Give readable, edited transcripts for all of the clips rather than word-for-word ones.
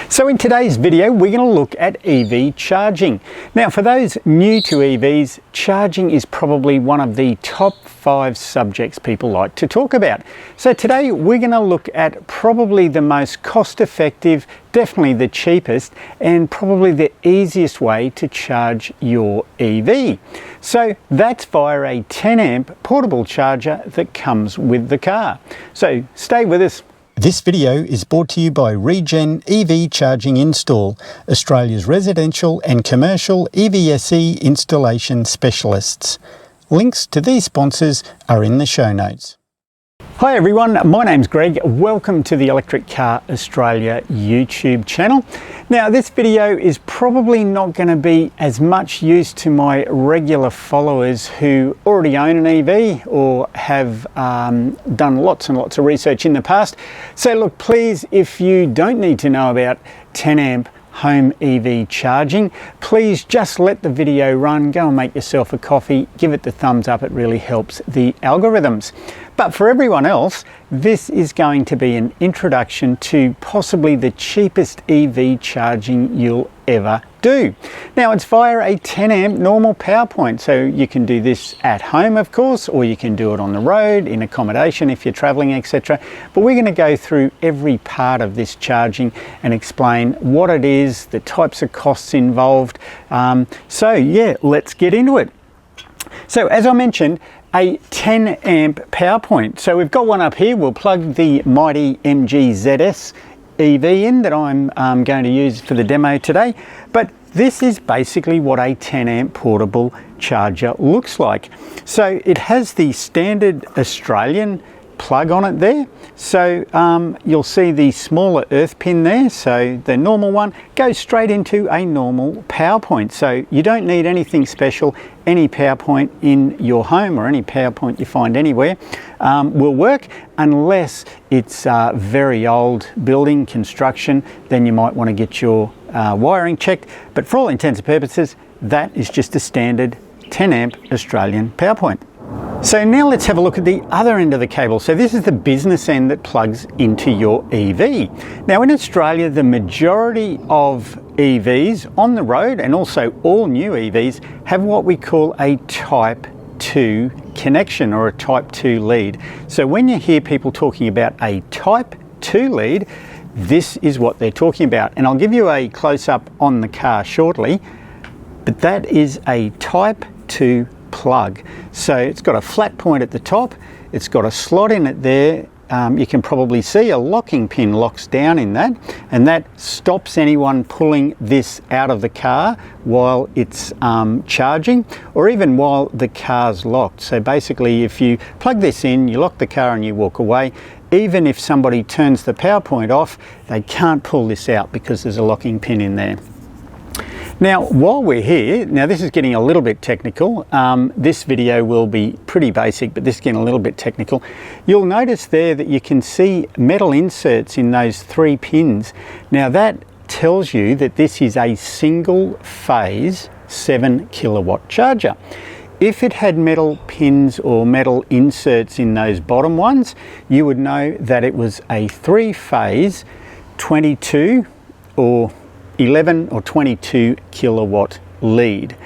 So in today's video, we're going to look at EV charging. Now, for those new to EVs, charging is probably one of the top 5 subjects people like to talk about. So today we're going to look at probably the most cost-effective, definitely the cheapest, and probably the easiest way to charge your EV. So that's via a 10 amp portable charger that comes with the car. So stay with us. This video is brought to you by Regen EV Charging Install, Australia's residential and commercial EVSE installation specialists. Links to these sponsors are in the show notes. Hi everyone, my name's Greg. Welcome to the Electric Car Australia YouTube channel. Now this video is probably not going to be as much use to my regular followers who already own an EV or have done lots and lots of research in the past. So look, please, if you don't need to know about 10 amp home EV charging, please just let the video run, go and make yourself a coffee, give it the thumbs up, it really helps the algorithms. But for everyone else, this is going to be an introduction to possibly the cheapest EV charging you'll ever do. Now it's via a 10 amp normal power point, so you can do this at home of course, or you can do it on the road, in accommodation if you're traveling, etc. But we're going to go through every part of this charging and explain what it is, the types of costs involved. So yeah, let's get into it. So as I mentioned, a 10 amp power point. So we've got one up here. We'll plug the mighty MG ZS EV in that I'm going to use for the demo today. But this is basically what a 10 amp portable charger looks like. So it has the standard Australian plug on it there. So you'll see the smaller earth pin there. So the normal one goes straight into a normal power point. So you don't need anything special. Any power point in your home or any power point you find anywhere will work, unless it's very old building construction. Then you might want to get your wiring checked. But for all intents and purposes, that is just a standard 10 amp Australian power point. So now let's have a look at the other end of the cable. So this is the business end that plugs into your EV. Now in Australia, the majority of EVs on the road, and also all new EVs, have what we call a Type 2 connection or a Type 2 lead. So when you hear people talking about a Type 2 lead, this is what they're talking about. And I'll give you a close-up on the car shortly, but that is a Type 2 plug. So it's got a flat point at the top, it's got a slot in it there. You can probably see a locking pin locks down in that, and that stops anyone pulling this out of the car while it's charging, or even while the car's locked. So basically, if you plug this in, you lock the car and you walk away, even if somebody turns the power point off, they can't pull this out because there's a locking pin in there. Now, while we're here, now this is getting a little bit technical. This video will be pretty basic, but this is getting a little bit technical. You'll notice there that you can see metal inserts in those 3 pins. Now that tells you that this is a single phase 7 kilowatt charger. If it had metal pins or metal inserts in those bottom ones, you would know that it was a 3-phase 22 or 11 or 22 kilowatt lead.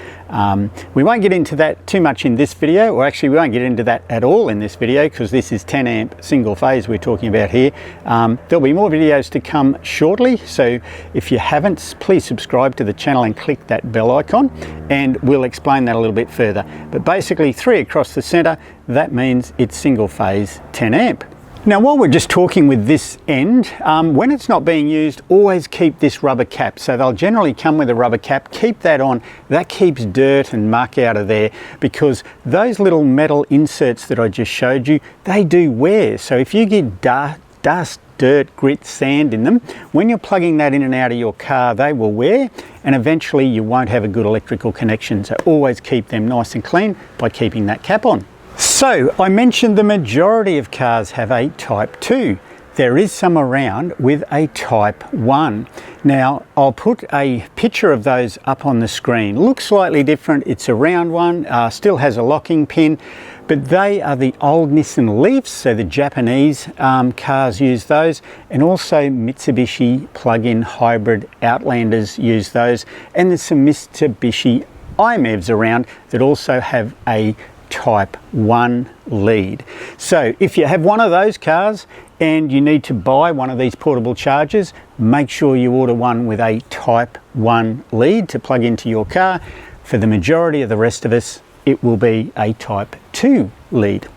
We won't get into that too much in this video, or actually we won't get into that at all in this video, because this is 10 amp single phase we're talking about here. There'll be more videos to come shortly, so if you haven't, please subscribe to the channel and click that bell icon, and we'll explain that a little bit further. But basically 3 across the center, that means it's single phase 10 amp. Now while we're just talking with this end, when it's not being used, always keep this rubber cap. So they'll generally come with a rubber cap. Keep that on. That keeps dirt and muck out of there, because those little metal inserts that I just showed you, they do wear. So if you get dust, dirt, grit, sand in them, when you're plugging that in and out of your car, they will wear, and eventually you won't have a good electrical connection. So always keep them nice and clean by keeping that cap on. So I mentioned the majority of cars have a Type 2. there is some around with a Type 1. Now, I'll put a picture of those up on the screen. Looks slightly different. It's a round one, still has a locking pin, but they are the old Nissan Leafs, so the Japanese cars use those, and also Mitsubishi plug-in hybrid Outlanders use those, and there's some Mitsubishi iMEVs around that also have a Type 1 lead. So if you have one of those cars and you need to buy one of these portable chargers, make sure you order one with a Type 1 lead to plug into your car. For the majority of the rest of us, it will be a Type 2 lead.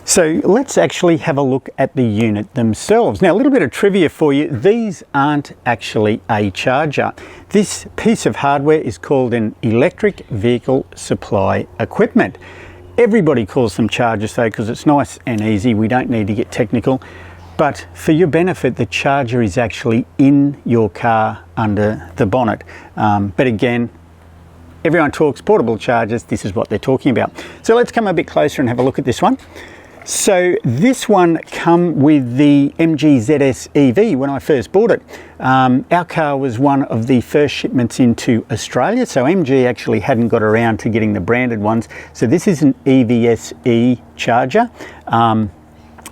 So let's actually have a look at the unit themselves. Now, a little bit of trivia for you. These aren't actually a charger. This piece of hardware is called an electric vehicle supply equipment. Everybody calls them chargers though, because it's nice and easy. We don't need to get technical. But for your benefit, the charger is actually in your car under the bonnet. But again, everyone talks portable chargers. This is what they're talking about. So let's come a bit closer and have a look at this one. So this one come with the MG ZS EV when I first bought it. Our car was one of the first shipments into Australia, so MG actually hadn't got around to getting the branded ones. So this is an EVSE charger.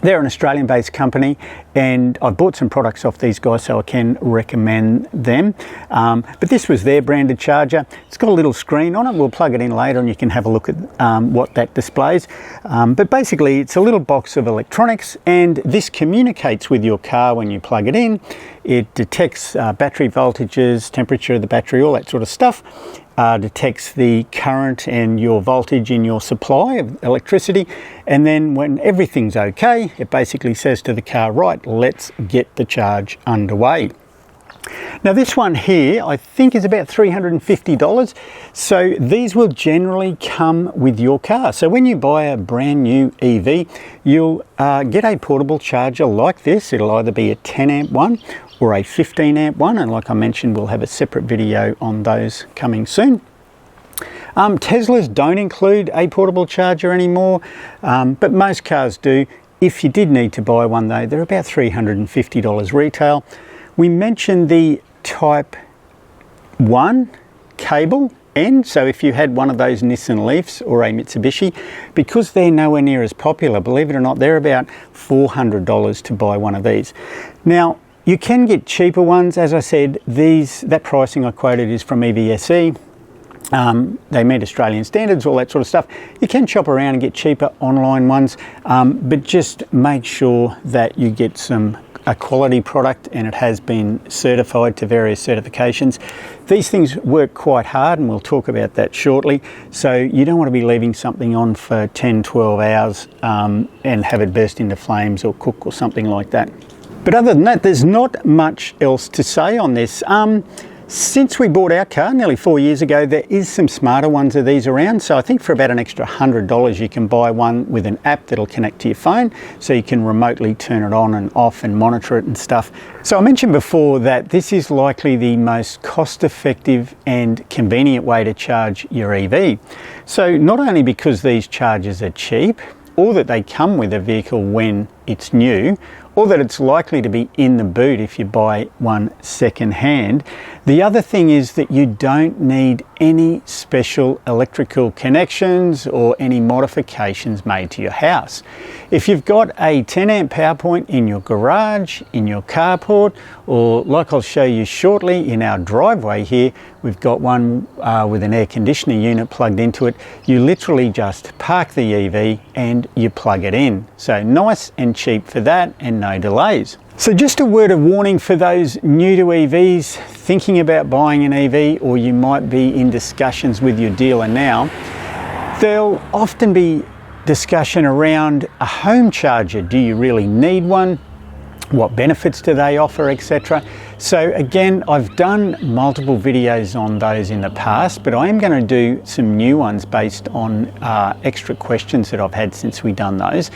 They're an Australian-based company, and I've bought some products off these guys, so I can recommend them. But this was their branded charger. It's got a little screen on it. We'll plug it in later and you can have a look at what that displays. But basically, it's a little box of electronics, and this communicates with your car when you plug it in. It detects battery voltages, temperature of the battery, all that sort of stuff. Detects the current and your voltage in your supply of electricity, and then when everything's okay, it basically says to the car, right, let's get the charge underway. Now this one here I think is about $350, so these will generally come with your car. So when you buy a brand new EV, you'll get a portable charger like this. It'll either be a 10 amp one or a 15 amp one, and like I mentioned, we'll have a separate video on those coming soon. Teslas don't include a portable charger anymore, but most cars do. If you did need to buy one though, they're about $350 retail. We mentioned the Type 1 cable end, so if you had one of those Nissan Leafs or a Mitsubishi, because they're nowhere near as popular, believe it or not, they're about $400 to buy one of these. Now, you can get cheaper ones. As I said, that pricing I quoted is from EVSE. They meet Australian standards, all that sort of stuff. You can shop around and get cheaper online ones, but just make sure that you get a quality product and it has been certified to various certifications. These things work quite hard, and we'll talk about that shortly. So you don't want to be leaving something on for 10, 12 hours and have it burst into flames or cook or something like that. But other than that, there's not much else to say on this. Since we bought our car nearly 4 years ago, there is some smarter ones of these around. So I think for about an extra $100, you can buy one with an app that'll connect to your phone, so you can remotely turn it on and off and monitor it and stuff. So I mentioned before that this is likely the most cost-effective and convenient way to charge your EV. So not only because these chargers are cheap, or that they come with a vehicle when it's new, or that it's likely to be in the boot if you buy one second hand. The other thing is that you don't need any special electrical connections or any modifications made to your house. If you've got a 10 amp power point in your garage, in your carport, or like I'll show you shortly in our driveway here, we've got one with an air conditioner unit plugged into it. You literally just park the EV and you plug it in. So nice and cheap for that, and no delays. So just a word of warning for those new to EVs, thinking about buying an EV, or you might be in discussions with your dealer now. There'll often be discussion around a home charger. Do you really need one? What benefits do they offer, etc. So again, I've done multiple videos on those in the past, but I am going to do some new ones based on extra questions that I've had since we've done those.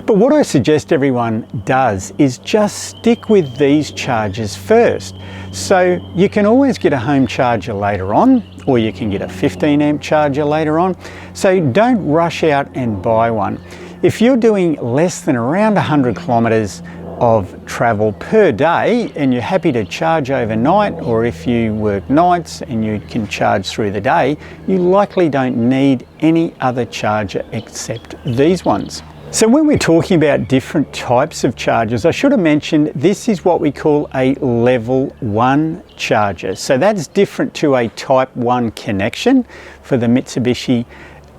But what I suggest everyone does is just stick with these chargers first. So you can always get a home charger later on, or you can get a 15 amp charger later on. So don't rush out and buy one. If you're doing less than around 100 kilometers, of travel per day and you're happy to charge overnight, or if you work nights and you can charge through the day, you likely don't need any other charger except these ones. So when we're talking about different types of chargers, I should have mentioned this is what we call a level 1 charger. So that's different to a type 1 connection for the Mitsubishi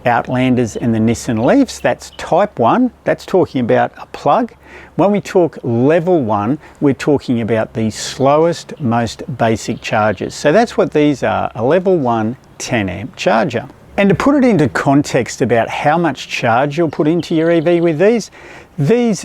Outlanders and the Nissan Leafs. That's type 1, that's talking about a plug. When we talk level 1, we're talking about the slowest, most basic chargers. So that's what these are, a level 1 10 amp charger. And to put it into context about how much charge you'll put into your EV with these,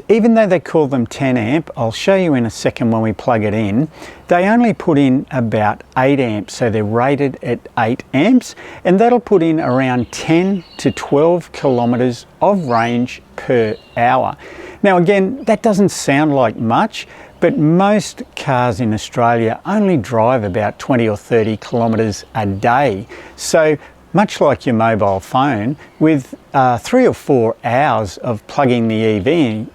even though they call them 10 amp, I'll show you in a second when we plug it in, they only put in about 8 amps, so they're rated at 8 amps, and that'll put in around 10 to 12 kilometers of range per hour. Now again, that doesn't sound like much, but most cars in Australia only drive about 20 or 30 kilometers a day. So much like your mobile phone, with 3 or 4 hours of plugging the EV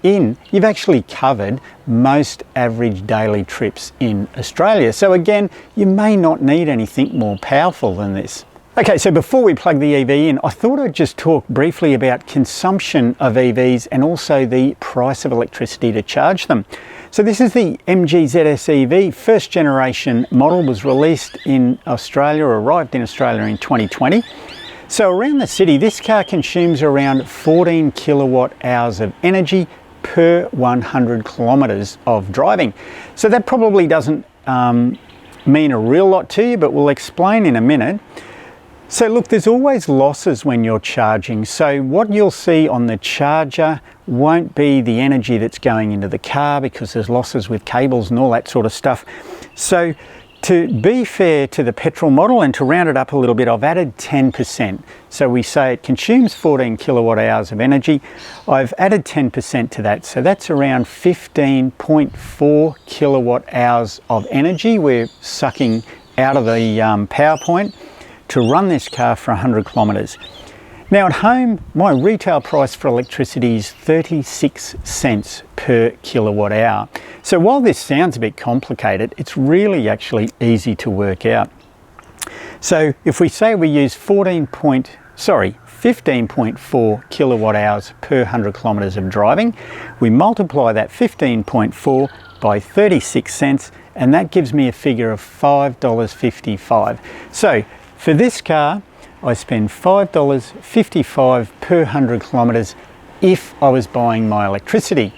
in, you've actually covered most average daily trips in Australia. So again, you may not need anything more powerful than this. Okay, so before we plug the EV in, I thought I'd just talk briefly about consumption of EVs and also the price of electricity to charge them. So this is the MG ZS EV, first generation model, was released in Australia, or arrived in Australia in 2020. So around the city, this car consumes around 14 kilowatt hours of energy per 100 kilometers of driving. So that probably doesn't mean a real lot to you, but we'll explain in a minute. So look, there's always losses when you're charging. So what you'll see on the charger won't be the energy that's going into the car, because there's losses with cables and all that sort of stuff. So to be fair to the petrol model and to round it up a little bit, I've added 10%. So we say it consumes 14 kilowatt hours of energy. I've added 10% to that. So that's around 15.4 kilowatt hours of energy we're sucking out of the power point to run this car for 100 kilometers. Now at home, my retail price for electricity is 36 cents per kilowatt hour. So while this sounds a bit complicated, it's really actually easy to work out. So if we say we use 15.4 kilowatt hours per 100 kilometers of driving, we multiply that 15.4 by 36 cents, and that gives me a figure of $5.55. So for this car, I spend $5.55 per 100 kilometers if I was buying my electricity.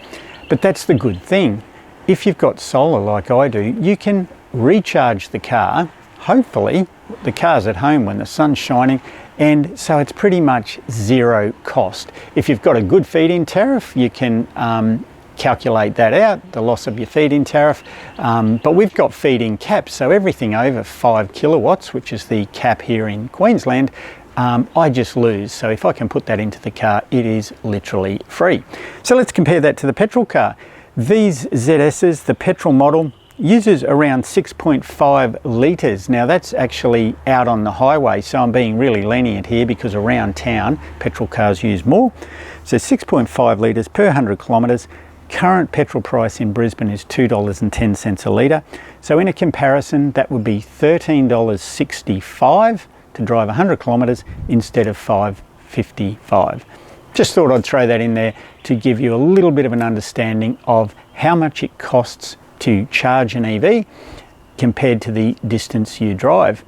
But that's the good thing. If you've got solar like I do, you can recharge the car. Hopefully, the car's at home when the sun's shining, and so it's pretty much zero cost. If you've got a good feed-in tariff, you can calculate that out, the loss of your feed-in tariff, but we've got feed-in caps, so everything over 5 kilowatts, which is the cap here in Queensland, I just lose. So if I can put that into the car, it is literally free. So let's compare that to the petrol car. These ZS's, the petrol model, uses around 6.5 litres. Now that's actually out on the highway, so I'm being really lenient here because around town petrol cars use more. So 6.5 litres per 100 kilometres. Current petrol price in Brisbane is $2.10 a litre. So in a comparison, that would be $13.65 to drive 100 kilometres instead of $5.55. Just thought I'd throw that in there to give you a little bit of an understanding of how much it costs to charge an EV compared to the distance you drive.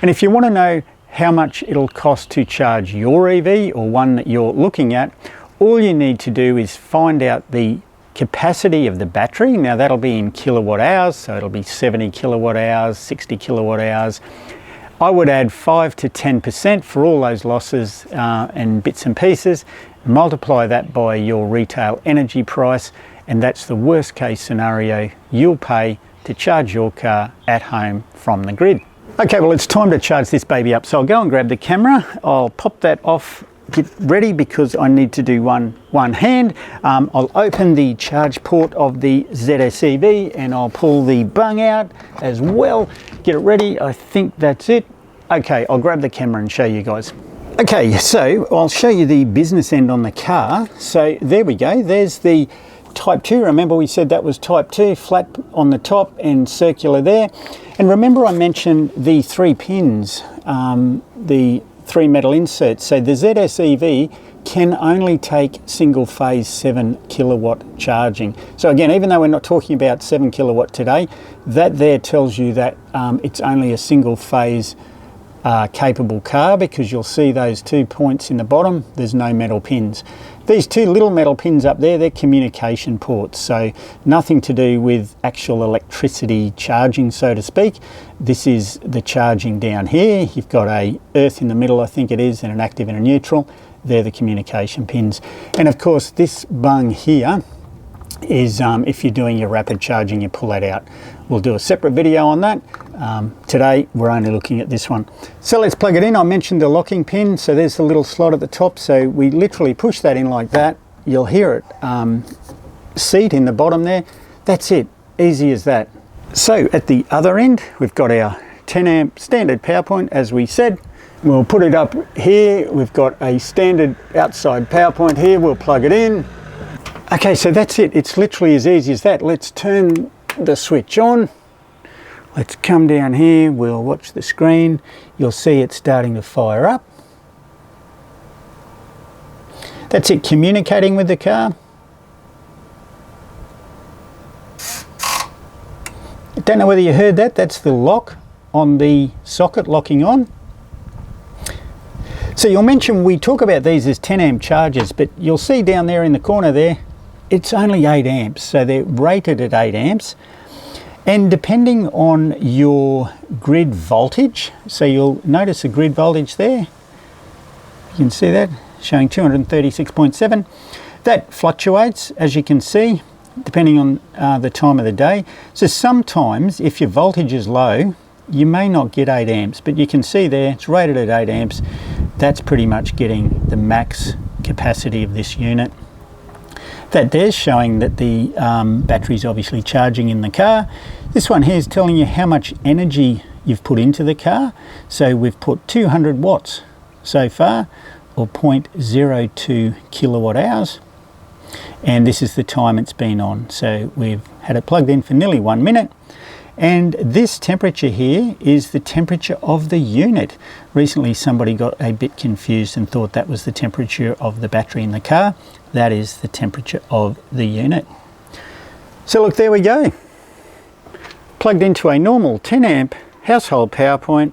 And if you want to know how much it'll cost to charge your EV or one that you're looking at, all you need to do is find out the capacity of the battery. Now that'll be in kilowatt hours, so it'll be 70 kilowatt hours, 60 kilowatt hours. I would add 5 to 10% for all those losses and bits and pieces, multiply that by your retail energy price, and that's the worst case scenario you'll pay to charge your car at home from the grid. Okay, well it's time to charge this baby up. So I'll go and grab the camera, I'll pop that off, get ready because I need to do one hand. I'll open the charge port of the ZS EV and I'll pull the bung out as well. Get it ready, I think that's it. Okay, I'll grab the camera and show you guys. Okay, so I'll show you the business end on the car. So there we go, there's the type 2. Remember we said that was type 2, flat on the top and circular there. And remember I mentioned the 3 pins, the 3 metal inserts. So the ZS EV can only take single phase 7 kilowatt charging. So again, even though we're not talking about 7 kilowatt today, that there tells you that it's only a single phase capable car, because you'll see those 2 points in the bottom, there's no metal pins. These 2 little metal pins up there, they're communication ports, so nothing to do with actual electricity charging, so to speak. This is the charging down here. You've got a earth in the middle, I think it is, and an active and a neutral. They're the communication pins. And of course this bung here is if you're doing your rapid charging, you pull that out. We'll do a separate video on that. Today we're only looking at this one. So let's plug it in. I mentioned the locking pin, so there's the little slot at the top, so we literally push that in like that. You'll hear it seat in the bottom there. That's it, easy as that. So at the other end we've got our 10 amp standard power point, as we said. We'll put it up here. We've got a standard outside power point here. We'll plug it in. Okay, so that's it. It's literally as easy as that. Let's turn the switch on. Let's come down here. We'll watch the screen. You'll see it starting to fire up. That's it, communicating with the car. I don't know whether you heard that. That's the lock on the socket locking on. So you'll mention we talk about these as 10 amp chargers, but you'll see down there in the corner there, it's only 8 amps. So they're rated at 8 amps. And depending on your grid voltage, so you'll notice the grid voltage there. You can see that, showing 236.7. That fluctuates, as you can see, depending on the time of the day. So sometimes if your voltage is low, you may not get 8 amps, but you can see there, it's rated at 8 amps. That's pretty much getting the max capacity of this unit. That there's showing that the battery's obviously charging in the car. This one here is telling you how much energy you've put into the car. So we've put 200 watts so far, or 0.02 kilowatt hours. And this is the time it's been on. So we've had it plugged in for nearly 1 minute. And this temperature here is the temperature of the unit. Recently somebody got a bit confused and thought that was the temperature of the battery in the car. That is the temperature of the unit. So look, there we go. Plugged into a normal 10 amp household power point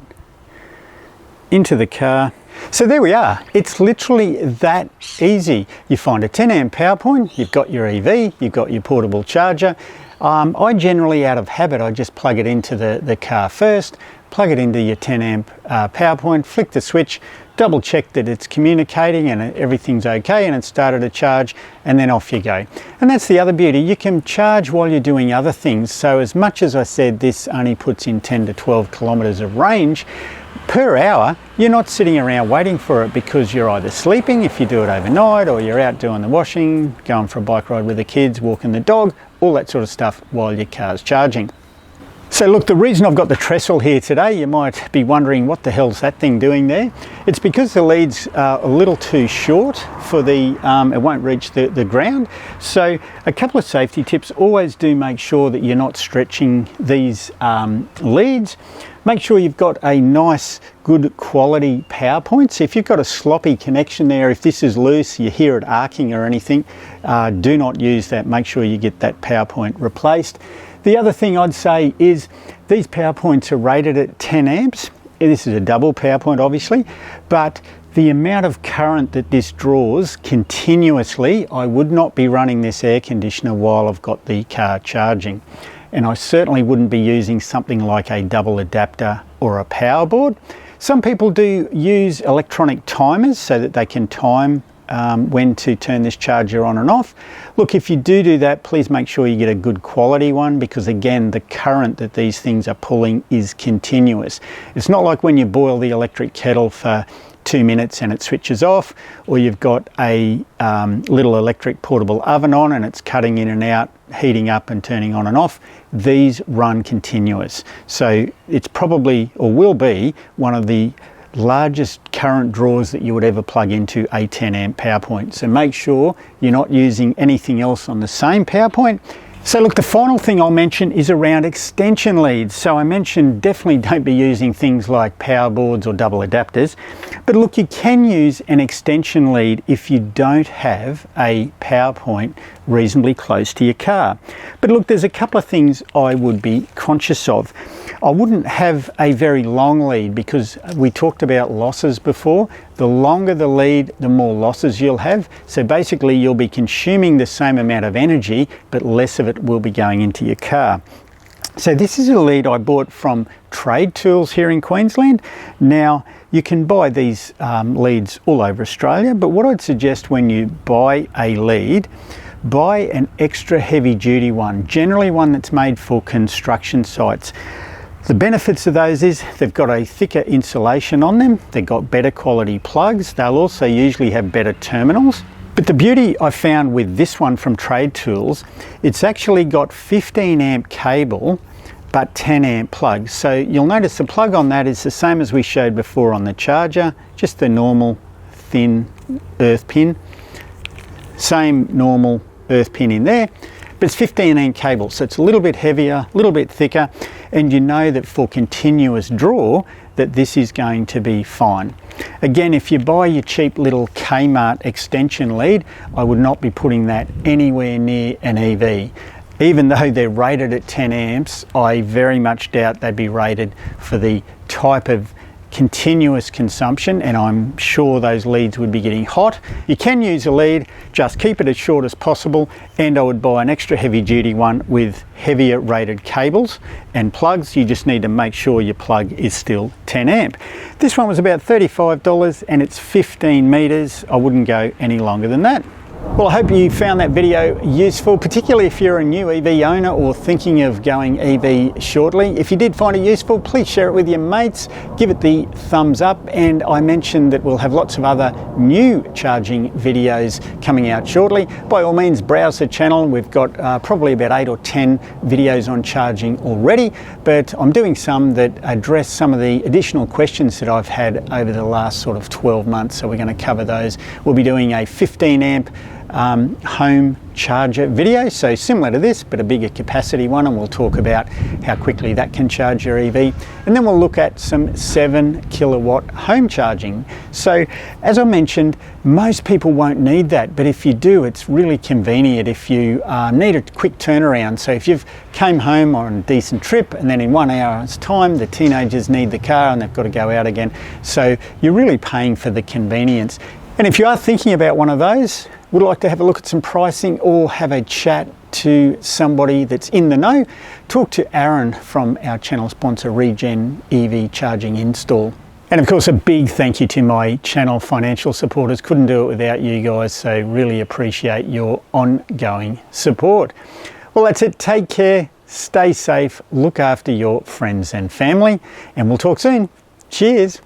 into the car. So there we are. It's literally that easy. You find a 10 amp power point, you've got your EV, you've got your portable charger. I generally, out of habit, I just plug it into the car first, plug it into your 10 amp power point, flick the switch, double check that it's communicating and everything's okay and it's started to charge, and then off you go. And that's the other beauty. You can charge while you're doing other things. So as much as I said this only puts in 10 to 12 kilometers of range per hour, you're not sitting around waiting for it because you're either sleeping if you do it overnight, or you're out doing the washing, going for a bike ride with the kids, walking the dog, all that sort of stuff while your car's charging. So look, the reason I've got the trestle here today, you might be wondering what the hell's that thing doing there. It's because the leads are a little too short for the, it won't reach the ground. So a couple of safety tips: always do make sure that you're not stretching these leads. Make sure you've got a nice, good quality power point. So if you've got a sloppy connection there, if this is loose, you hear it arcing or anything, do not use that. Make sure you get that power point replaced. The other thing I'd say is these power points are rated at 10 amps. This is a double power point, obviously, but the amount of current that this draws continuously, I would not be running this air conditioner while I've got the car charging. And I certainly wouldn't be using something like a double adapter or a power board. Some people do use electronic timers so that they can time when to turn this charger on and off. Look, if you do that, please make sure you get a good quality one, because again, the current that these things are pulling is continuous. It's not like when you boil the electric kettle for 2 minutes and it switches off, or you've got a little electric portable oven on and it's cutting in and out, heating up and turning on and off. These run continuous. So it's probably, or will be, one of the largest current draws that you would ever plug into a 10 amp power point. So make sure you're not using anything else on the same power point. So look, the final thing I'll mention is around extension leads. So I mentioned definitely don't be using things like power boards or double adapters. But look, you can use an extension lead if you don't have a power point reasonably close to your car. But look, there's a couple of things I would be conscious of. I wouldn't have a very long lead because we talked about losses before. The longer the lead, the more losses you'll have. So basically you'll be consuming the same amount of energy, but less of it will be going into your car. So this is a lead I bought from Trade Tools here in Queensland. Now you can buy these leads all over Australia, but what I'd suggest when you buy a lead, buy an extra heavy duty one, generally one that's made for construction sites. The benefits of those is they've got a thicker insulation on them, they've got better quality plugs, they'll also usually have better terminals. But the beauty I found with this one from Trade Tools, it's actually got 15 amp cable but 10 amp plugs. So you'll notice the plug on that is the same as we showed before on the charger, just the normal thin earth pin. Same normal earth pin in there, but it's 15 amp cable, so it's a little bit heavier, a little bit thicker, and you know that for continuous draw that this is going to be fine. Again, if you buy your cheap little Kmart extension lead, I would not be putting that anywhere near an EV. Even though they're rated at 10 amps, I very much doubt they'd be rated for the type of continuous consumption, and I'm sure those leads would be getting hot. You can use a lead, just keep it as short as possible, and I would buy an extra heavy duty one with heavier rated cables and plugs. You just need to make sure your plug is still 10 amp. This one was about $35 and it's 15 meters. I wouldn't go any longer than that. Well, I hope you found that video useful, particularly if you're a new EV owner or thinking of going EV shortly. If you did find it useful, please share it with your mates, give it the thumbs up, and I mentioned that we'll have lots of other new charging videos coming out shortly. By all means, browse the channel. We've got probably about 8 or 10 videos on charging already, but I'm doing some that address some of the additional questions that I've had over the last sort of 12 months, so we're going to cover those. We'll be doing a 15 amp home charger video, so similar to this but a bigger capacity one, and we'll talk about how quickly that can charge your EV, and then we'll look at some 7 kilowatt home charging. So as I mentioned, most people won't need that, but if you do, it's really convenient if you need a quick turnaround. So if you've came home on a decent trip and then in 1 hour's time the teenagers need the car and they've got to go out again, so you're really paying for the convenience. And if you are thinking about one of those, would like to have a look at some pricing or have a chat to somebody that's in the know, talk to Aaron from our channel sponsor Regen EV Charging Install. And of course, a big thank you to my channel financial supporters. Couldn't do it without you guys, so really appreciate your ongoing support. Well, that's it. Take care, stay safe, look after your friends and family, and we'll talk soon. Cheers.